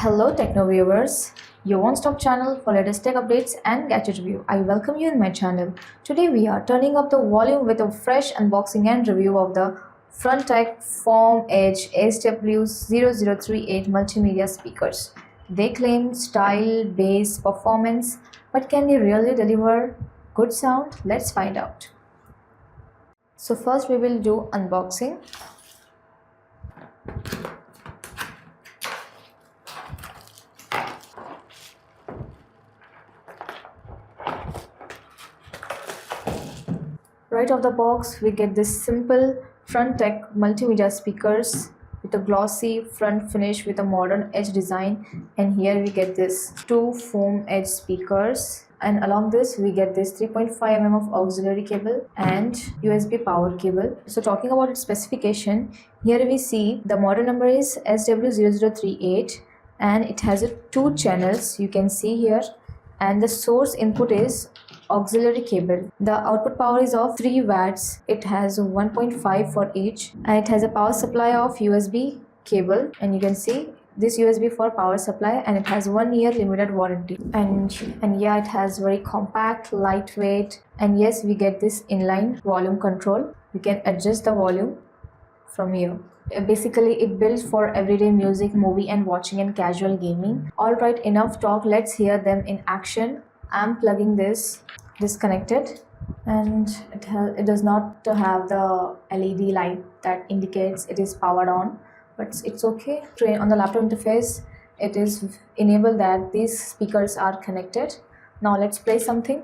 Hello Techno viewers, your one-stop channel for latest tech updates and gadget review. I welcome you in my channel. Today we are turning up the volume with a fresh unboxing and review of the Frontech Foam Edge SW0038 multimedia speakers. They claim style, bass, performance, but can they really deliver good sound? Let's find out. So first we will do unboxing. Right off the box, we get this simple Frontech multimedia speakers with a glossy front finish with a modern edge design, and here we get this two foam edge speakers, and along this we get this 3.5 mm of auxiliary cable and USB power cable. So talking about its specification, here we see the model number is SW0038 and it has two channels you can see here, and the source input is auxiliary cable. The output power is of 3 watts. It has 1.5 for each, and it has a power supply of USB cable, and you can see this USB for power supply, and it has 1 year limited warranty. And yeah, it has very compact, lightweight, and yes, we get this inline volume control. We can adjust the volume from here. Basically it builds for everyday music, movie and watching, and casual gaming. Alright, enough talk, let's hear them in action. I'm plugging this disconnected, and it does not have the LED light that indicates it is powered on, but it's okay. On the laptop interface it is enabled that these speakers are connected. Now let's play something.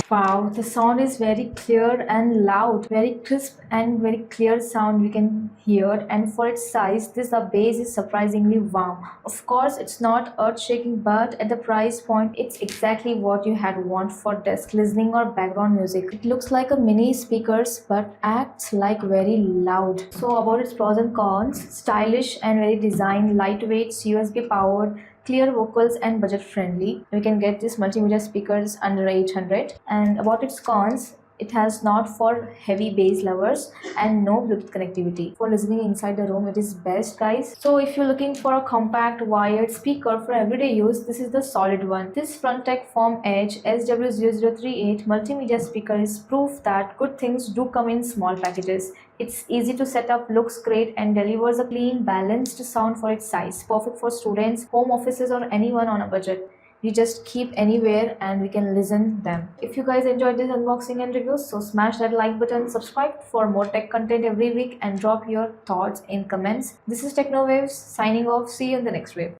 Wow, the sound is very clear and loud, very crisp and very clear sound we can hear, and for its size, the bass is surprisingly warm. Of course, it's not earth-shaking, but at the price point, it's exactly what you had want for desk listening or background music. It looks like a mini speakers, but acts like very loud. So about its pros and cons: stylish and very designed, lightweight, USB powered, clear vocals and budget friendly. We can get these multimedia speakers under 800. And about its cons, it has not for heavy bass lovers and no Bluetooth connectivity. For listening inside the room, it is best, guys. So if you're looking for a compact wired speaker for everyday use, this is the solid one. This Frontech Foam Edge SW0038 multimedia speaker is proof that good things do come in small packages. It's easy to set up, looks great, and delivers a clean, balanced sound for its size. Perfect for students, home offices, or anyone on a budget. We just keep anywhere and we can listen them. If you guys enjoyed this unboxing and reviews, so smash that like button, subscribe for more tech content every week, and drop your thoughts in comments. This is Techno Waves signing off. See you in the next wave.